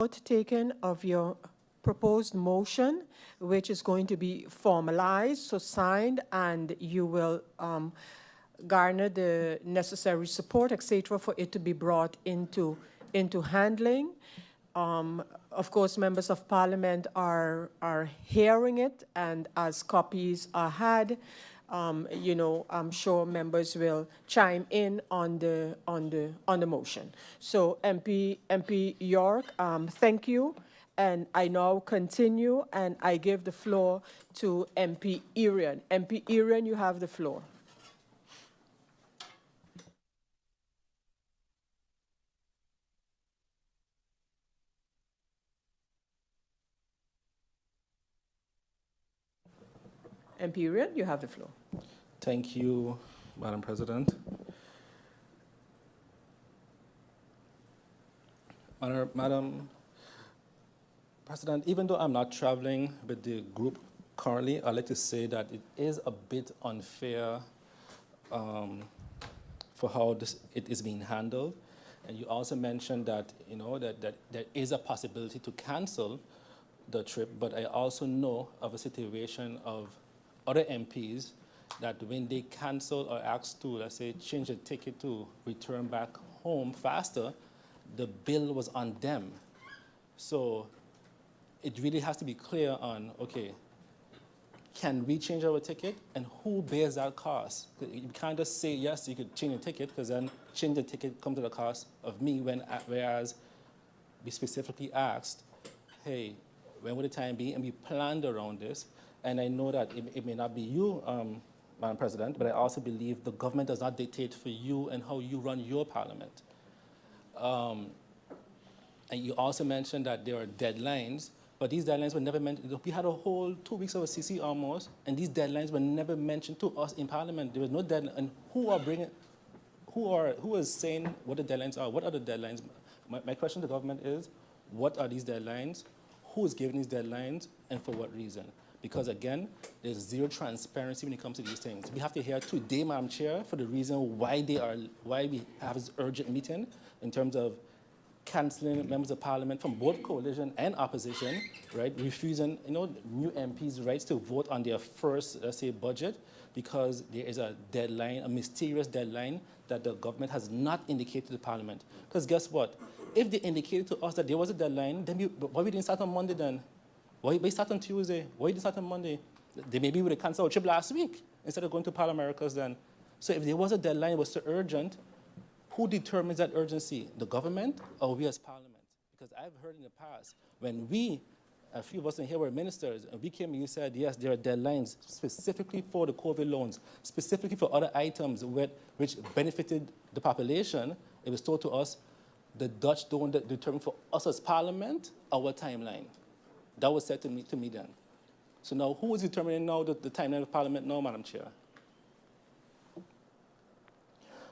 Note taken of your proposed motion, which is going to be formalized, so signed, and you will garner the necessary support, etc., for it to be brought into handling. Of course, members of Parliament are hearing it, and as copies are had, you know, I'm sure members will chime in on the motion. So, MP York, thank you, and I now continue, and I give the floor to MP Irion. MP Irion, you have the floor. MP Irion, you have the floor. Thank you, Madam President. Madam President, even though I'm not traveling with the group currently, I'd like to say that it is a bit unfair for how it is being handled. And you also mentioned that, you know, that there is a possibility to cancel the trip, but I also know of a situation of other MPs that when they cancel or ask to, let's say, change the ticket to return back home faster, the bill was on them. So it really has to be clear on, okay, can we change our ticket and who bears that cost? You can't just say, yes, you could change the ticket, because then change the ticket comes to the cost of me, whereas we specifically asked, hey, when would the time be? And we planned around this. And I know that it may not be you, Madam President, but I also believe the government does not dictate for you and how you run your parliament. And you also mentioned that there are deadlines, but these deadlines were never mentioned. We had a whole 2 weeks of a CC almost, and these deadlines were never mentioned to us in Parliament. There was no deadline. And who is saying what the deadlines are? What are the deadlines? My question to the government is, what are these deadlines? Who is giving these deadlines, and for what reason? Because again, there's zero transparency when it comes to these things. We have to hear today, Madam Chair, for the reason why we have this urgent meeting in terms of cancelling members of Parliament from both coalition and opposition, right? Refusing, you know, new MPs' rights to vote on their first, let's say, budget, because there is a deadline, a mysterious deadline that the government has not indicated to the Parliament. Because guess what? If they indicated to us that there was a deadline, then why we didn't start on Monday then? Why start on Tuesday? Why didn't start on Monday? They maybe would have canceled our trip last week instead of going to Parliamentary then. So if there was a deadline, it was so urgent, who determines that urgency? The government or we as Parliament? Because I've heard in the past, when a few of us in here were ministers, and we came and you said, yes, there are deadlines specifically for the COVID loans, specifically for other items which benefited the population. It was told to us, the Dutch don't determine for us as Parliament our timeline. That was said to me then. So now, who is determining now the timeline of Parliament now, Madam Chair?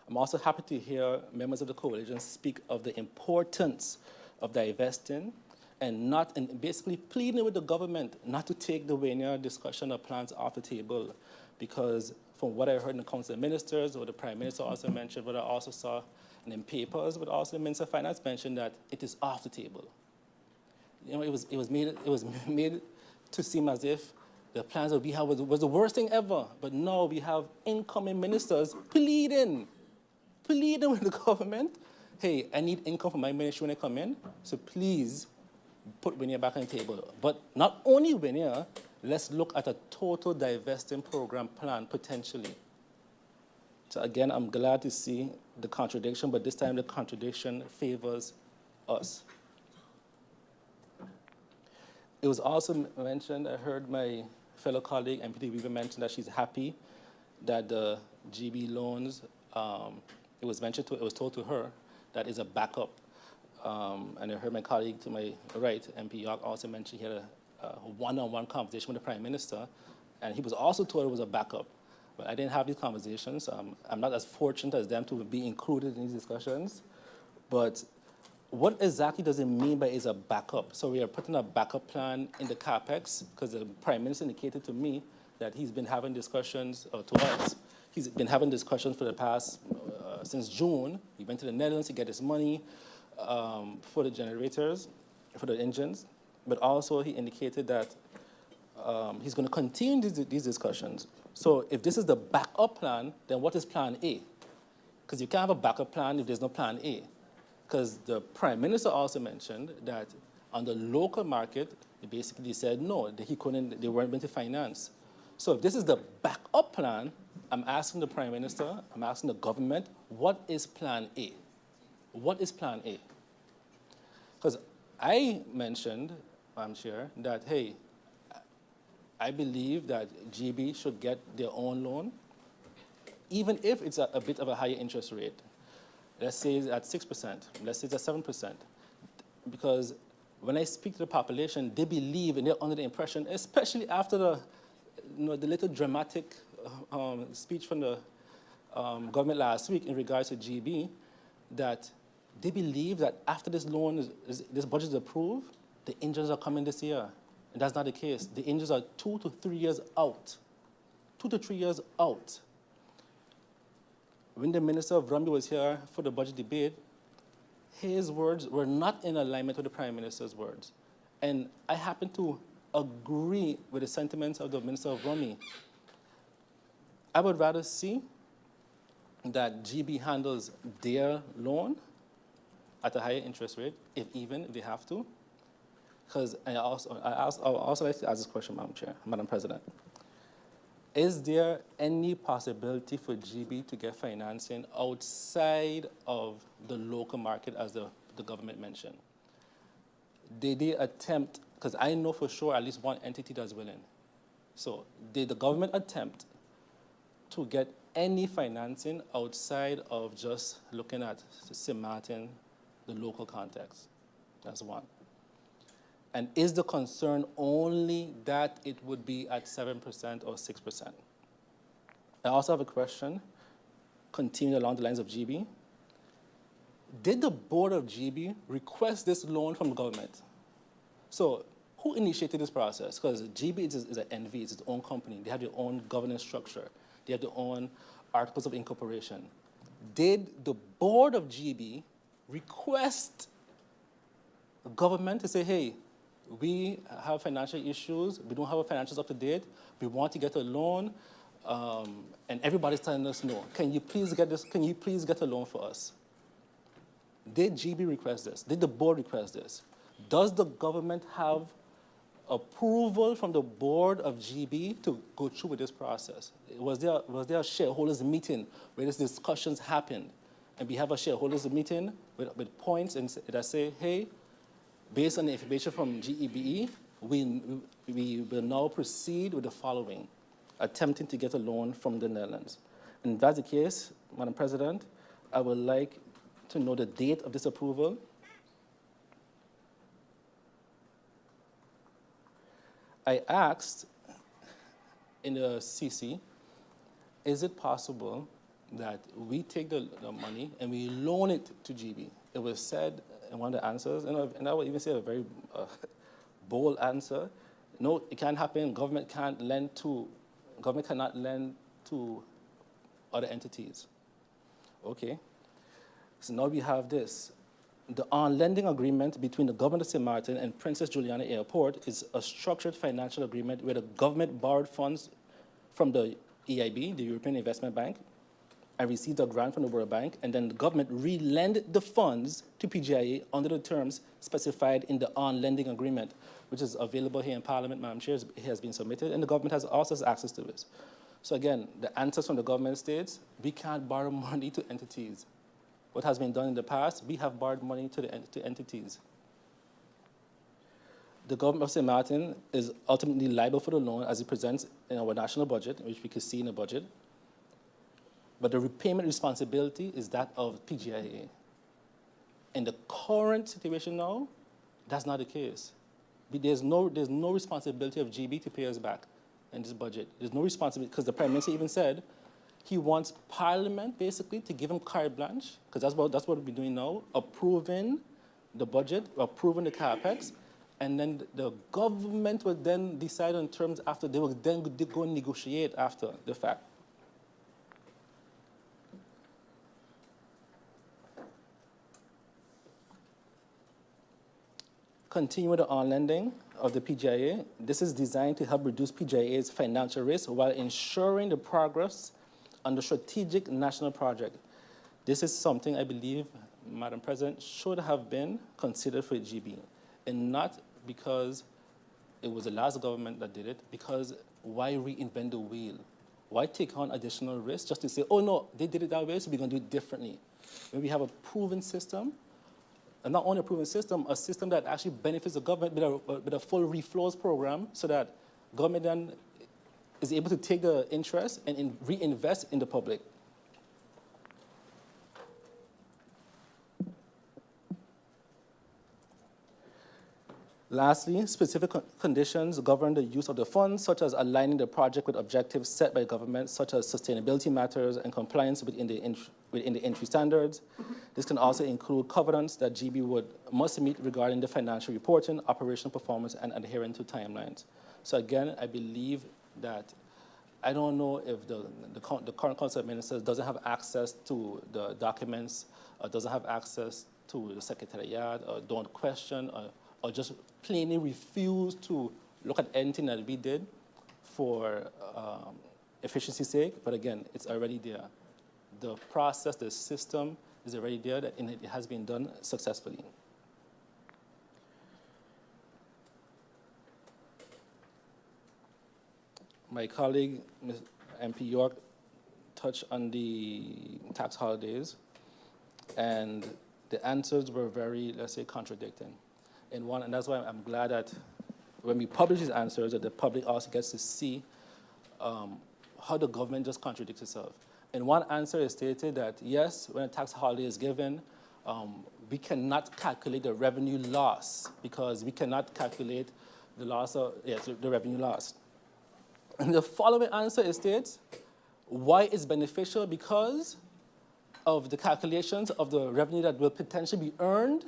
I'm also happy to hear members of the coalition speak of the importance of divesting and basically pleading with the government not to take the Wayne discussion of plans off the table, because from what I heard in the Council of Ministers, or the Prime Minister also mentioned, what I also saw in papers, but also the Minister of Finance mentioned that it is off the table. You know, it was made to seem as if the plans that we had was the worst thing ever. But now we have incoming ministers pleading with the government, hey, I need income for my ministry when I come in, so please put Winia back on the table. But not only Winia, let's look at a total divesting program plan potentially. So again, I'm glad to see the contradiction, but this time the contradiction favors us. It was also mentioned, I heard my fellow colleague, MPD Weaver, mention that she's happy that the GB loans, it was told to her that is a backup. And I heard my colleague to my right, MP York, also mentioned he had a one-on-one conversation with the Prime Minister, and he was also told it was a backup. But I didn't have these conversations. I'm not as fortunate as them to be included in these discussions. But what exactly does it mean by is a backup? So we are putting a backup plan in the CAPEX, because the Prime Minister indicated to me that he's been having discussions, or to us, he's been having discussions for the past, since June. He went to the Netherlands to get his money for the generators. for the engines, but also he indicated that he's going to continue these discussions. So if this is the backup plan, then what is plan A? Because you can't have a backup plan if there's no plan A. Because the Prime Minister also mentioned that on the local market, they basically said no, that they weren't going to finance. So if this is the backup plan, I'm asking the Prime Minister, I'm asking the government, what is plan A? What is plan A? Because I mentioned, Madam Chair, that, hey, I believe that GB should get their own loan, even if it's a bit of a higher interest rate. Let's say it's at 6%, let's say it's at 7%. Because when I speak to the population, they believe and they're under the impression, especially after the little dramatic speech from the government last week in regards to GB, that they believe that after this loan, this budget is approved, the engines are coming this year. And that's not the case. The engines are 2 to 3 years out. 2 to 3 years out. When the Minister of Rumby was here for the budget debate, his words were not in alignment with the Prime Minister's words. And I happen to agree with the sentiments of the Minister of Rumby. I would rather see that GB handles their loan at a higher interest rate, even if they have to. Because I would also like to ask this question, Madam President. Is there any possibility for GB to get financing outside of the local market, as the government mentioned? Did they attempt, because I know for sure at least one entity that's willing. So did the government attempt to get any financing outside of just looking at St. Martin, the local context? That's one. And is the concern only that it would be at 7% or 6%? I also have a question, continuing along the lines of GB. Did the board of GB request this loan from the government? So who initiated this process? Because GB is an NV, it's its own company. They have their own governance structure. They have their own articles of incorporation. Did the board of GB request the government to say, hey, we have financial issues, we don't have our financials up to date, we want to get a loan, and everybody's telling us no. Can you please get this, can you please get a loan for us? Did GB request this? Did the board request this? Does the government have approval from the board of GB to go through with this process? Was there a shareholders meeting where these discussions happened? And we have a shareholders meeting with points that say, hey, based on the information from GEBE, we will now proceed with the following, attempting to get a loan from the Netherlands. And if that's the case, Madam President, I would like to know the date of this approval. I asked in the CC, is it possible that we take the money and we loan it to GB? It was said in one of the answers, and I would even say a very bold answer, no, it can't happen. Government cannot lend to other entities. Okay, so now we have this. The on-lending agreement between the government of St. Martin and Princess Juliana Airport is a structured financial agreement where the government borrowed funds from the EIB, the European Investment Bank, and received a grant from the World Bank, and then the government re-lended the funds to PGIA under the terms specified in the on-lending agreement, which is available here in Parliament, Madam Chair. It has been submitted, and the government has also has access to this. So again, the answers from the government states, we can't borrow money to entities. What has been done in the past, we have borrowed money to entities. The government of St. Martin is ultimately liable for the loan as it presents in our national budget, which we can see in the budget. But the repayment responsibility is that of PGIA. In the current situation now, that's not the case. There's no responsibility of GB to pay us back in this budget. There's no responsibility, because the Prime Minister even said he wants Parliament basically to give him carte blanche, because that's what we're doing now, approving the budget, approving the CAPEX, and then the government will then decide on terms after. They will then go and negotiate after the fact. Continue with the on-lending of the PGIA. This is designed to help reduce PGIA's financial risk while ensuring the progress on the strategic national project. This is something I believe, Madam President, should have been considered for GB, and not because it was the last government that did it, because why reinvent the wheel? Why take on additional risk just to say, oh no, they did it that way, so we're going to do it differently? When we have a proven system, and not only a proven system, a system that actually benefits the government with a full reflows program, so that government then is able to take the interest and reinvest in the public. Lastly, specific conditions govern the use of the funds, such as aligning the project with objectives set by government, such as sustainability matters and compliance within the entry standards. This can also include covenants that GB must meet regarding the financial reporting, operational performance, and adherence to timelines. So again, I believe that, I don't know if the current Council of Ministers doesn't have access to the documents, or doesn't have access to the Secretariat, or don't question, or just plainly refuse to look at anything that we did for efficiency's sake. But again, it's already there. The process, the system is already there, and it has been done successfully. My colleague, Ms. MP York, touched on the tax holidays, and the answers were very, let's say, contradicting. And that's why I'm glad that when we publish these answers, that the public also gets to see how the government just contradicts itself. And one answer is stated that, yes, when a tax holiday is given, we cannot calculate the revenue loss because we cannot calculate the loss of, yes, the revenue loss. And the following answer states why it's beneficial because of the calculations of the revenue that will potentially be earned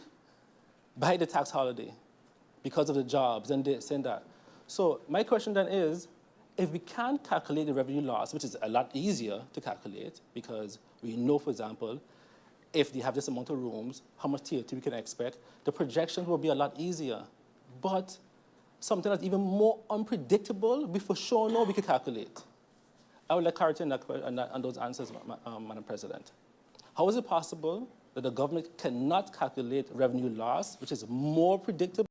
by the tax holiday because of the jobs and this and that. So my question then is, if we can't calculate the revenue loss, which is a lot easier to calculate because we know, for example, if they have this amount of rooms, how much TFT we can expect, the projections will be a lot easier. But something that's even more unpredictable, we for sure know we can calculate. I would like clarity on those answers, Madam President. How is it possible that the government cannot calculate revenue loss, which is more predictable